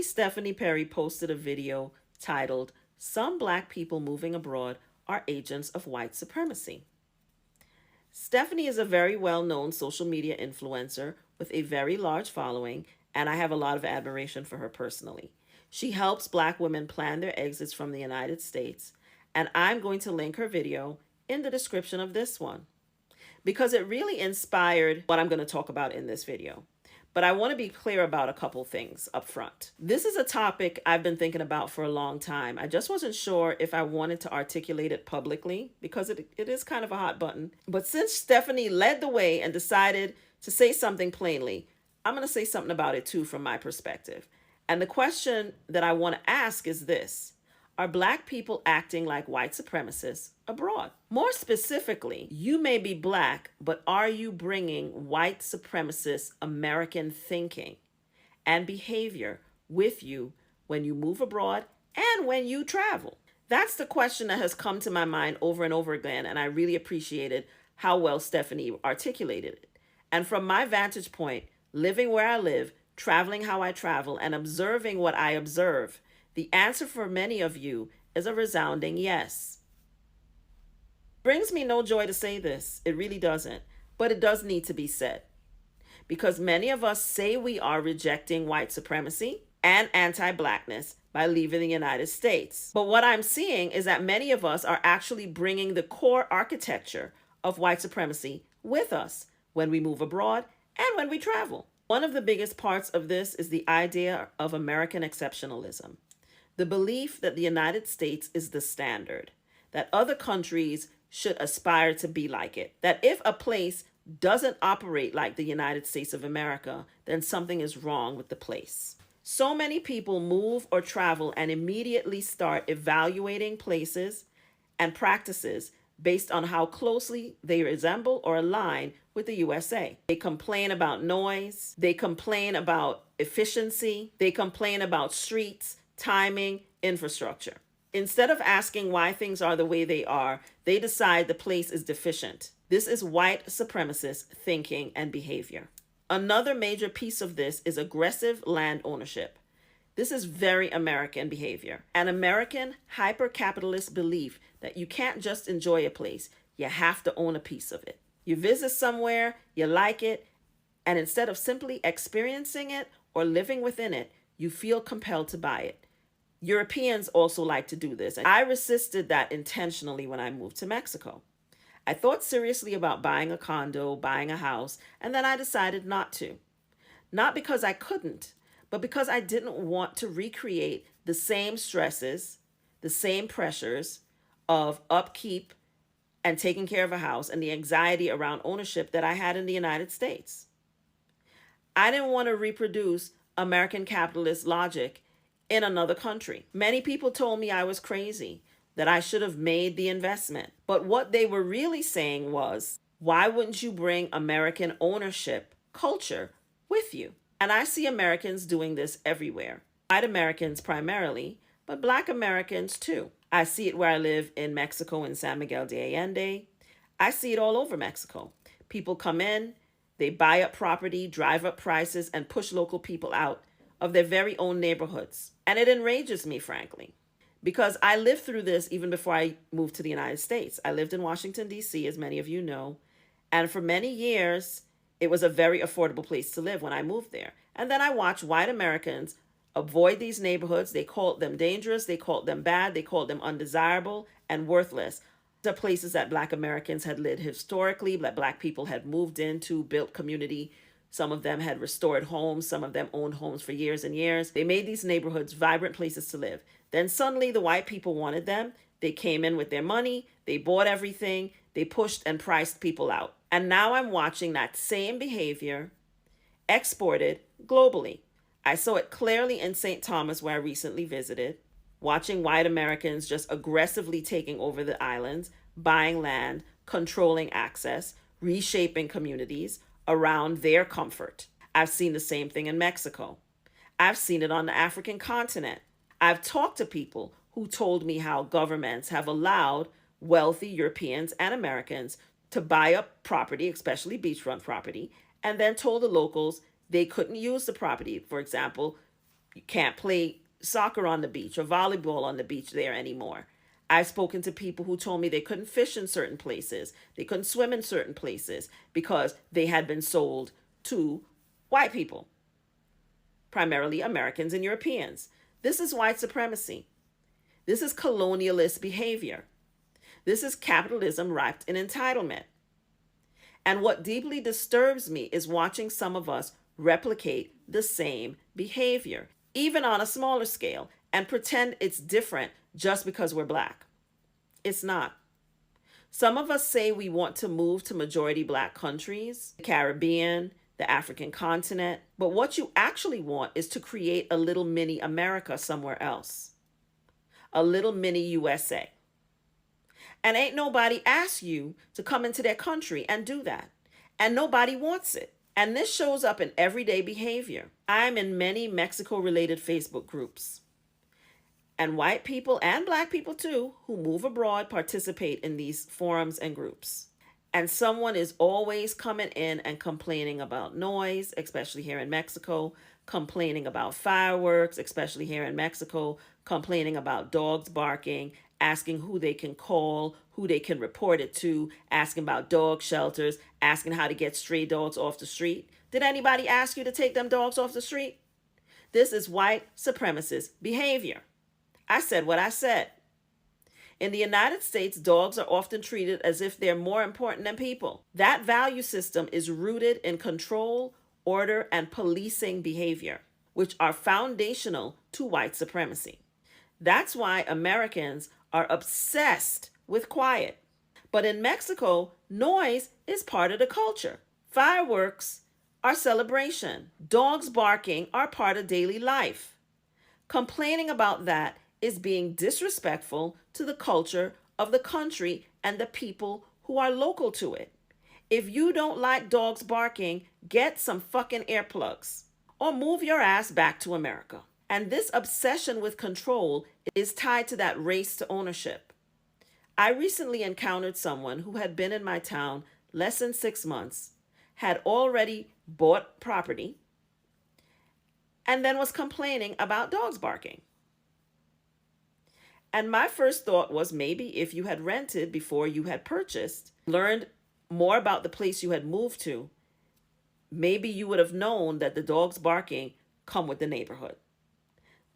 Stephanie Perry posted a video titled, "Some Black People Moving Abroad Are Agents of White Supremacy." Stephanie is a very well-known social media influencer with a very large following, and I have a lot of admiration for her personally. She helps Black women plan their exits from the United States, and I'm going to link her video in the description of this one because it really inspired what I'm going to talk about in this video. But I want to be clear about a couple things up front. This is a topic I've been thinking about for a long time. I just wasn't sure if I wanted to articulate it publicly because it is kind of a hot button. But since Stephanie led the way and decided to say something plainly, I'm going to say something about it too from my perspective. And the question that I want to ask is this: are Black people acting like white supremacists abroad? More specifically, you may be Black, but are you bringing white supremacist American thinking and behavior with you when you move abroad and when you travel? That's the question that has come to my mind over and over again, and I really appreciated how well Stephanie articulated it. And from my vantage point, living where I live, traveling how I travel, and observing what I observe, the answer for many of you is a resounding yes. Brings me no joy to say this. It really doesn't. But it does need to be said. Because many of us say we are rejecting white supremacy and anti-Blackness by leaving the United States. But what I'm seeing is that many of us are actually bringing the core architecture of white supremacy with us when we move abroad and when we travel. One of the biggest parts of this is the idea of American exceptionalism. The belief that the United States is the standard, that other countries should aspire to be like it, that if a place doesn't operate like the United States of America, then something is wrong with the place. So many people move or travel and immediately start evaluating places and practices based on how closely they resemble or align with the USA. They complain about noise, they complain about efficiency, they complain about streets, timing, infrastructure. Instead of asking why things are the way they are, they decide the place is deficient. This is white supremacist thinking and behavior. Another major piece of this is aggressive land ownership. This is very American behavior. An American hyper-capitalist belief that you can't just enjoy a place, you have to own a piece of it. You visit somewhere, you like it, and instead of simply experiencing it or living within it, you feel compelled to buy it. Europeans also like to do this. I resisted that intentionally when I moved to Mexico. I thought seriously about buying a condo, buying a house, and then I decided not to. Not because I couldn't, but because I didn't want to recreate the same stresses, the same pressures of upkeep and taking care of a house and the anxiety around ownership that I had in the United States. I didn't want to reproduce American capitalist logic in another country. Many people told me I was crazy, that I should have made the investment. But what they were really saying was, why wouldn't you bring American ownership culture with you? And I see Americans doing this everywhere. White Americans primarily, but Black Americans too. I see it where I live in Mexico in San Miguel de Allende. I see it all over Mexico. People come in, they buy up property, drive up prices, and push local people out of their very own neighborhoods. And it enrages me, frankly, because I lived through this even before I moved to the United States. I lived in Washington, D.C., as many of you know, and for many years, it was a very affordable place to live when I moved there. And then I watched white Americans avoid these neighborhoods. They called them dangerous, they called them bad, they called them undesirable and worthless. The places that Black Americans had lived historically, that Black people had moved into, built community. Some of them had restored homes. Some of them owned homes for years and years. They made these neighborhoods vibrant places to live. Then suddenly the white people wanted them. They came in with their money. They bought everything. They pushed and priced people out. And now I'm watching that same behavior exported globally. I saw it clearly in St. Thomas, where I recently visited, watching white Americans just aggressively taking over the islands, buying land, controlling access, reshaping communities around their comfort. I've seen the same thing in Mexico. I've seen it on the African continent. I've talked to people who told me how governments have allowed wealthy Europeans and Americans to buy up property, especially beachfront property, and then told the locals they couldn't use the property, for example, You can't play soccer on the beach or volleyball on the beach there anymore. I've spoken to people who told me they couldn't fish in certain places, they couldn't swim in certain places because they had been sold to white people, primarily Americans and Europeans. This is white supremacy. This is colonialist behavior. This is capitalism wrapped in entitlement. And what deeply disturbs me is watching some of us replicate the same behavior, even on a smaller scale, and pretend it's different just because we're black. It's not. Some of us say we want to move to majority black countries, the Caribbean, the African continent, but what you actually want is to create a little mini America somewhere else, a little mini USA. And ain't nobody asked you to come into their country and do that. And nobody wants it. And this shows up in everyday behavior. I'm in many Mexico-related Facebook groups. And white people and black people too, who move abroad, participate in these forums and groups. And someone is always coming in and complaining about noise, especially here in Mexico, complaining about fireworks, especially here in Mexico, complaining about dogs barking, asking who they can call, who they can report it to, asking about dog shelters, asking how to get stray dogs off the street. Did anybody ask you to take them dogs off the street? This is white supremacist behavior. I said what I said. In the United States, dogs are often treated as if they're more important than people. That value system is rooted in control, order, and policing behavior, which are foundational to white supremacy. That's why Americans are obsessed with quiet. But in Mexico, noise is part of the culture. Fireworks are celebration. Dogs barking are part of daily life. Complaining about that is being disrespectful to the culture of the country and the people who are local to it. If you don't like dogs barking, get some fucking earplugs or move your ass back to America. And this obsession with control is tied to that race to ownership. I recently encountered someone who had been in my town less than 6 months, had already bought property, and then was complaining about dogs barking. And my first thought was maybe if you had rented before you had purchased, learned more about the place you had moved to, maybe you would have known that the dogs barking come with the neighborhood.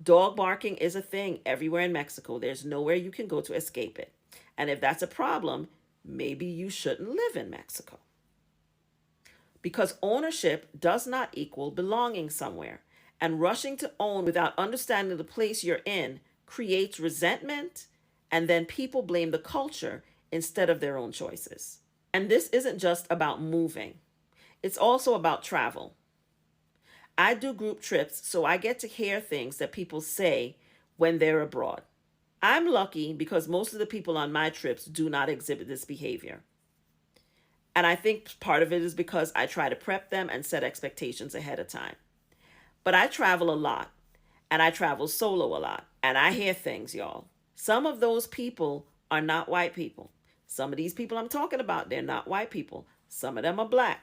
Dog barking is a thing everywhere in Mexico. There's nowhere you can go to escape it. And if that's a problem, maybe you shouldn't live in Mexico. Because ownership does not equal belonging somewhere. And rushing to own without understanding the place you're in creates resentment, and then people blame the culture instead of their own choices. And this isn't just about moving. It's also about travel. I do group trips, so I get to hear things that people say when they're abroad. I'm lucky because most of the people on my trips do not exhibit this behavior. And I think part of it is because I try to prep them and set expectations ahead of time. But I travel a lot, and I travel solo a lot, and I hear things, y'all. Some of those people are not white people. Some of these people I'm talking about, they're not white people. Some of them are black.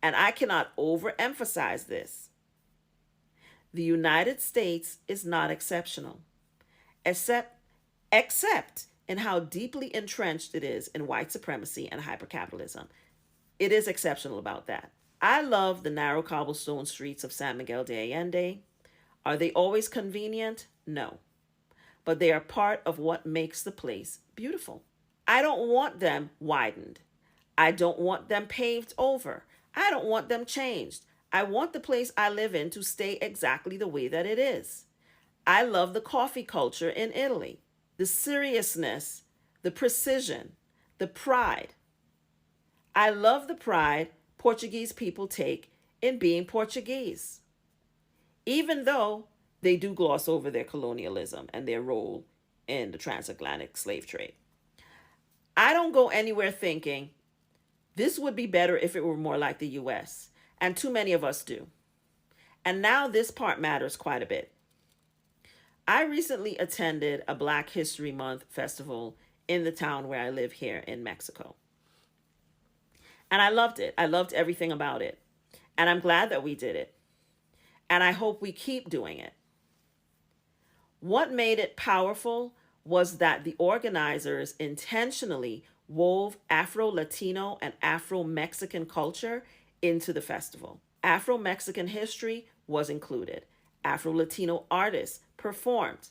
And I cannot overemphasize this. The United States is not exceptional, except in how deeply entrenched it is in white supremacy and hypercapitalism. It is exceptional about that. I love the narrow cobblestone streets of San Miguel de Allende. Are they always convenient? No. But they are part of what makes the place beautiful. I don't want them widened. I don't want them paved over. I don't want them changed. I want the place I live in to stay exactly the way that it is. I love the coffee culture in Italy. The seriousness, the precision, the pride. I love the pride Portuguese people take in being Portuguese, even though they do gloss over their colonialism and their role in the transatlantic slave trade. I don't go anywhere thinking this would be better if it were more like the US, and too many of us do. And now this part matters quite a bit. I recently attended a Black History Month festival in the town where I live here in Mexico. And I loved it. I loved everything about it. And I'm glad that we did it. And I hope we keep doing it. What made it powerful was that the organizers intentionally wove Afro-Latino and Afro-Mexican culture into the festival. Afro-Mexican history was included. Afro-Latino artists performed.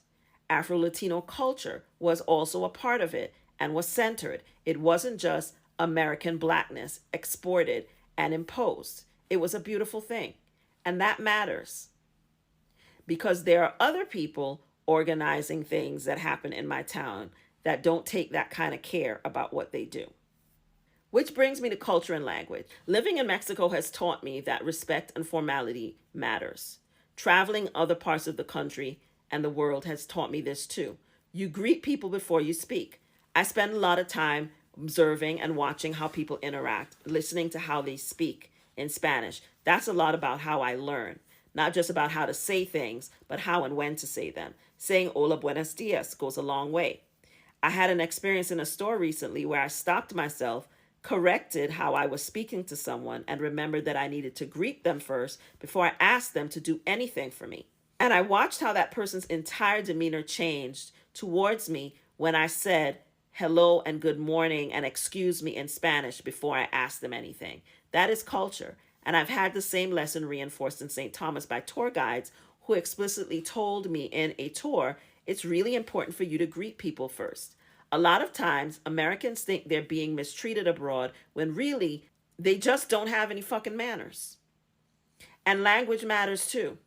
Afro-Latino culture was also a part of it and was centered. It wasn't just American blackness exported and imposed. It was a beautiful thing. And that matters because there are other people organizing things that happen in my town that don't take that kind of care about what they do. Which brings me to culture and language. Living in Mexico has taught me that respect and formality matters. Traveling other parts of the country and the world has taught me this too. You greet people before you speak. I spend a lot of time observing and watching how people interact, listening to how they speak in Spanish. That's a lot about how I learn. Not just about how to say things, but how and when to say them. Saying hola, buenos dias goes a long way. I had an experience in a store recently where I stopped myself, corrected how I was speaking to someone, and remembered that I needed to greet them first before I asked them to do anything for me. And I watched how that person's entire demeanor changed towards me when I said hello and good morning and excuse me in Spanish before I asked them anything. That is culture. And I've had the same lesson reinforced in St. Thomas by tour guides who explicitly told me in a tour, it's really important for you to greet people first. A lot of times, Americans think they're being mistreated abroad when really they just don't have any fucking manners. And language matters too.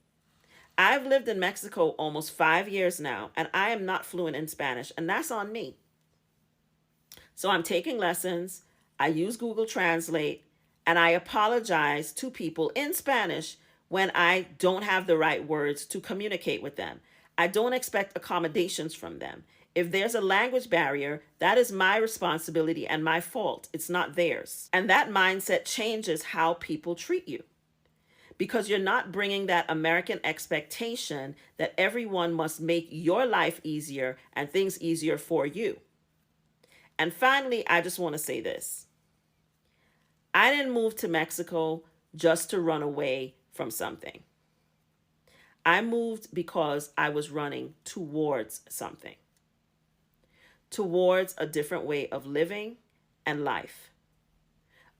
I've lived in Mexico almost 5 years now, and I am not fluent in Spanish, and that's on me. So I'm taking lessons, I use Google Translate, and I apologize to people in Spanish when I don't have the right words to communicate with them. I don't expect accommodations from them. If there's a language barrier, that is my responsibility and my fault. It's not theirs. And that mindset changes how people treat you. Because you're not bringing that American expectation that everyone must make your life easier and things easier for you. And finally, I just want to say this. I didn't move to Mexico just to run away from something. I moved because I was running towards something. Towards a different way of living and life.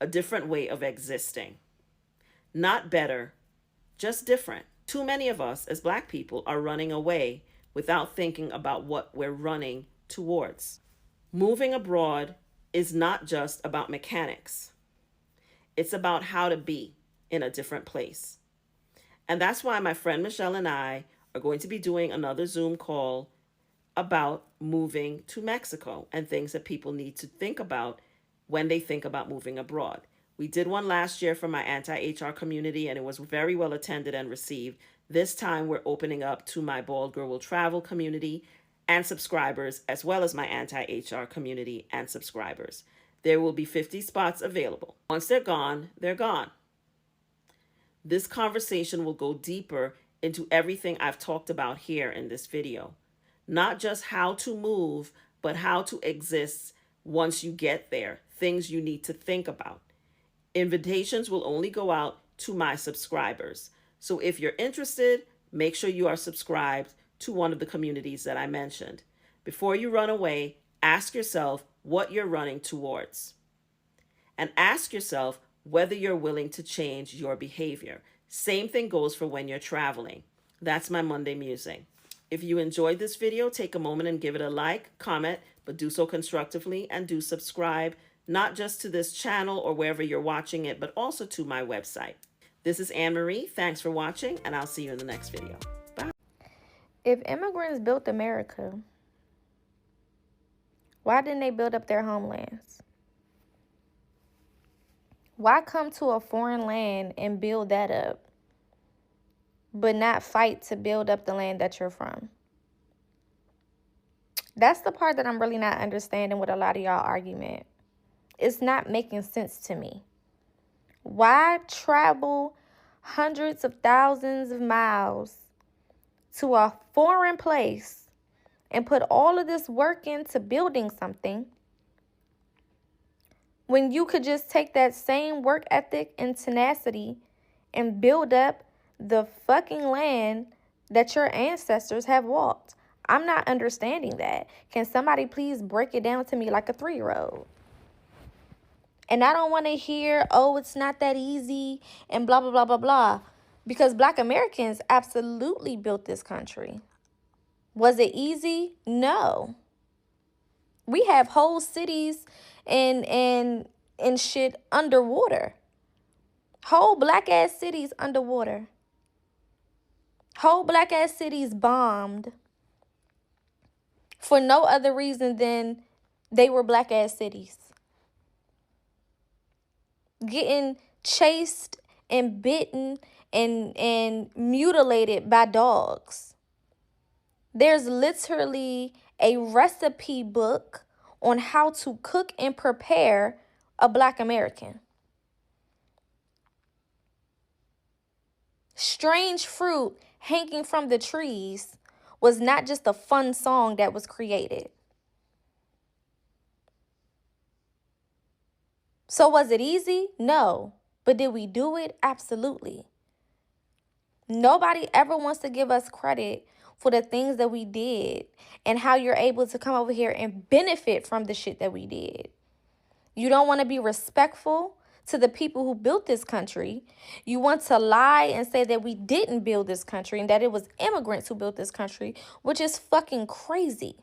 A different way of existing. Not better, just different. Too many of us as Black people are running away without thinking about what we're running towards. Moving abroad is not just about mechanics. It's about how to be in a different place. And that's why my friend Michelle and I are going to be doing another Zoom call about moving to Mexico and things that people need to think about when they think about moving abroad. We did one last year for my anti-HR community, and it was very well attended and received. This time we're opening up to my Bald Girl Will Travel community and subscribers, as well as my anti-HR community and subscribers. There will be 50 spots available. Once they're gone, they're gone. This conversation will go deeper into everything I've talked about here in this video. Not just how to move, but how to exist once you get there. Things you need to think about. Invitations will only go out to my subscribers. So if you're interested, make sure you are subscribed to one of the communities that I mentioned. Before you run away, ask yourself what you're running towards. And ask yourself whether you're willing to change your behavior. Same thing goes for when you're traveling. That's my Monday musing. If you enjoyed this video, take a moment and give it a like, comment, but do so constructively, and do subscribe, not just to this channel or wherever you're watching it, but also to my website. This is Anne Marie. Thanks for watching, and I'll see you in the next video. Bye. If immigrants built America, why didn't they build up their homelands? Why come to a foreign land and build that up, but not fight to build up the land that you're from? That's the part that I'm really not understanding with a lot of y'all argument. It's not making sense to me. Why travel hundreds of thousands of miles to a foreign place and put all of this work into building something when you could just take that same work ethic and tenacity and build up the fucking land that your ancestors have walked? I'm not understanding that. Can somebody please break it down to me like a 3-year-old? And I don't want to hear, oh, it's not that easy and blah, blah, blah, blah, blah. Because Black Americans absolutely built this country. Was it easy? No. We have whole cities and shit underwater. Whole black ass cities underwater. Whole black ass cities bombed for no other reason than they were black ass cities. Getting chased and bitten and mutilated by dogs. There's literally a recipe book on how to cook and prepare a Black American. Strange fruit hanging from the trees was not just a fun song that was created. So was it easy? No. But did we do it? Absolutely. Nobody ever wants to give us credit for the things that we did and how you're able to come over here and benefit from the shit that we did. You don't want to be respectful to the people who built this country. You want to lie and say that we didn't build this country and that it was immigrants who built this country, which is fucking crazy.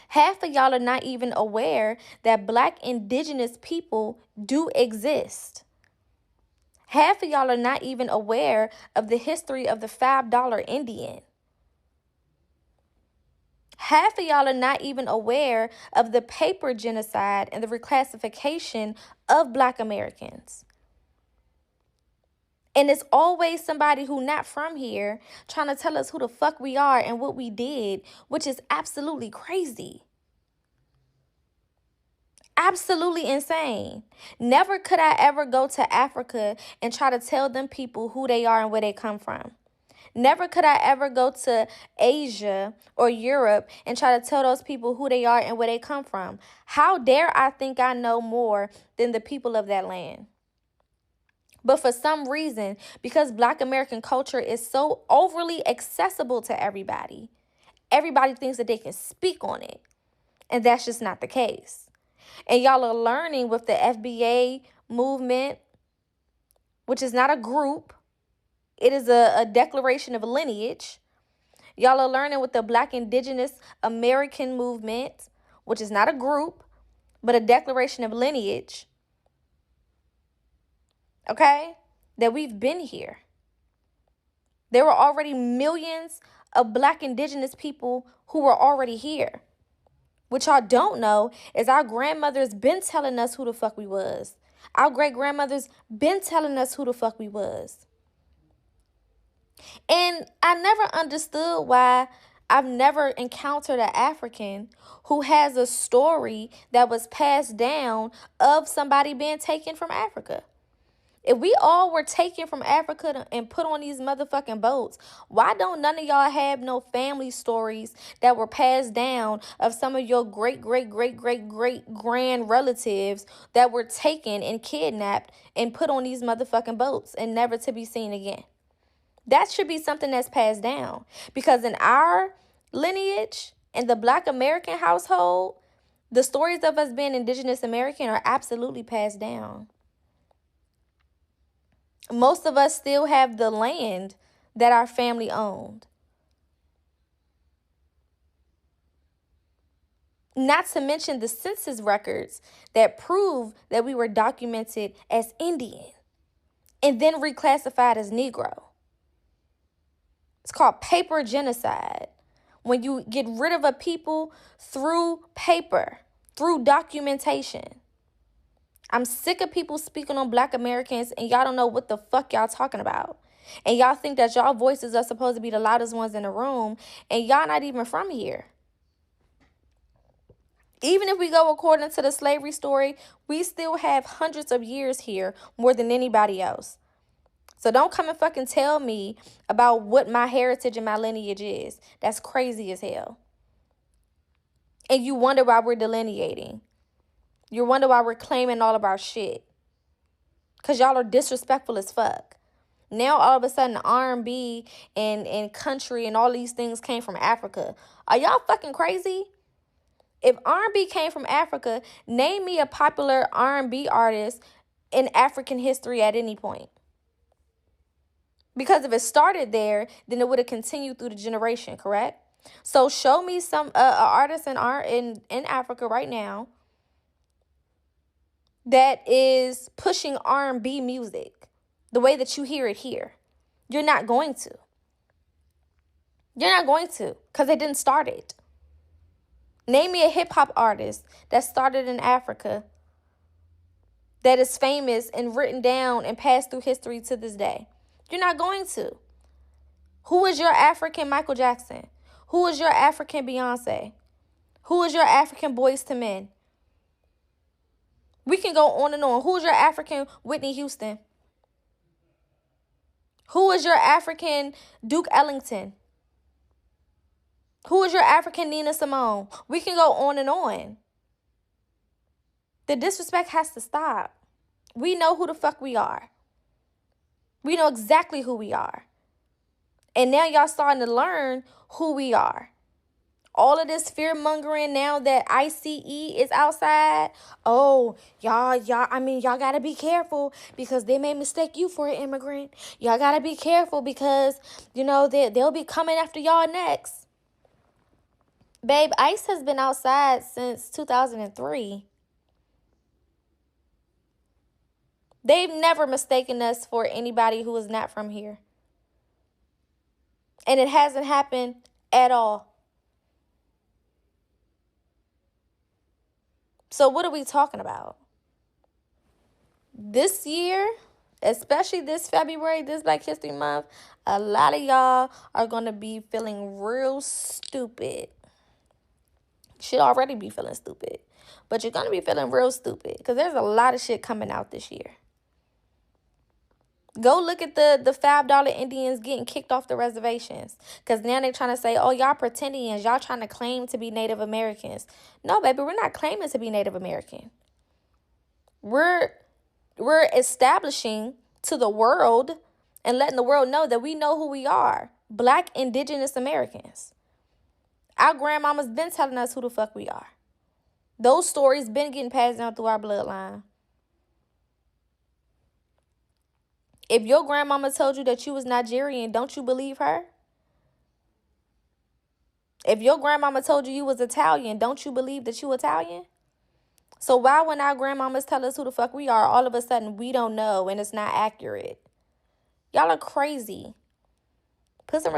Half of y'all are not even aware that Black indigenous people do exist. Half of y'all are not even aware of the history of the $5 Indian. Half of y'all are not even aware of the paper genocide and the reclassification of Black Americans. And it's always somebody who not from here trying to tell us who the fuck we are and what we did, which is absolutely crazy. Absolutely insane. Never could I ever go to Africa and try to tell them people who they are and where they come from. Never could I ever go to Asia or Europe and try to tell those people who they are and where they come from. How dare I think I know more than the people of that land? But for some reason, because Black American culture is so overly accessible to everybody, everybody thinks that they can speak on it. And that's just not the case. And y'all are learning with the FBA movement, which is not a group. It is a declaration of lineage. Y'all are learning with the Black Indigenous American movement, which is not a group, but a declaration of lineage. Okay? That we've been here. There were already millions of Black Indigenous people who were already here. What y'all don't know is our grandmothers been telling us who the fuck we was. Our great-grandmothers been telling us who the fuck we was. And I never understood why I've never encountered an African who has a story that was passed down of somebody being taken from Africa. If we all were taken from Africa and put on these motherfucking boats, why don't none of y'all have no family stories that were passed down of some of your great relatives that were taken and kidnapped and put on these motherfucking boats and never to be seen again? That should be something that's passed down. Because in our lineage, in the Black American household, the stories of us being Indigenous American are absolutely passed down. Most of us still have the land that our family owned. Not to mention the census records that prove that we were documented as Indian and then reclassified as Negro. It's called paper genocide. When you get rid of a people through paper, through documentation. I'm sick of people speaking on Black Americans and y'all don't know what the fuck y'all talking about. And y'all think that y'all voices are supposed to be the loudest ones in the room and y'all not even from here. Even if we go according to the slavery story, we still have hundreds of years here more than anybody else. So don't come and fucking tell me about what my heritage and my lineage is. That's crazy as hell. And you wonder why we're delineating. You wonder why we're claiming all of our shit. Because y'all are disrespectful as fuck. Now all of a sudden R&B and country and all these things came from Africa. Are y'all fucking crazy? If R&B came from Africa, name me a popular R&B artist in African history at any point. Because if it started there, then it would have continued through the generation, correct? So show me some artist in Africa right now that is pushing R&B music the way that you hear it here. You're not going to. You're not going to, because they didn't start it. Name me a hip-hop artist that started in Africa that is famous and written down and passed through history to this day. You're not going to. Who is your African Michael Jackson? Who is your African Beyonce? Who is your African Boyz II Men? We can go on and on. Who is your African Whitney Houston? Who is your African Duke Ellington? Who is your African Nina Simone? We can go on and on. The disrespect has to stop. We know who the fuck we are. We know exactly who we are. And now y'all starting to learn who we are. All of this fear mongering now that ICE is outside. Oh, y'all gotta be careful because they may mistake you for an immigrant. Y'all gotta be careful because, they'll be coming after y'all next. Babe, ICE has been outside since 2003. They've never mistaken us for anybody who is not from here. And it hasn't happened at all. So what are we talking about? This year, especially this February, this Black History Month, a lot of y'all are going to be feeling real stupid. Should already be feeling stupid. But you're going to be feeling real stupid because there's a lot of shit coming out this year. Go look at the $5 Indians getting kicked off the reservations. Because now they're trying to say, oh, y'all pretendians. Y'all trying to claim to be Native Americans. No, baby, we're not claiming to be Native American. We're establishing to the world and letting the world know that we know who we are. Black indigenous Americans. Our grandmamas been telling us who the fuck we are. Those stories been getting passed down through our bloodline. If your grandmama told you that you was Nigerian, don't you believe her? If your grandmama told you was Italian, don't you believe that you Italian? So why when our grandmamas tell us who the fuck we are, all of a sudden we don't know and it's not accurate? Y'all are crazy. Put some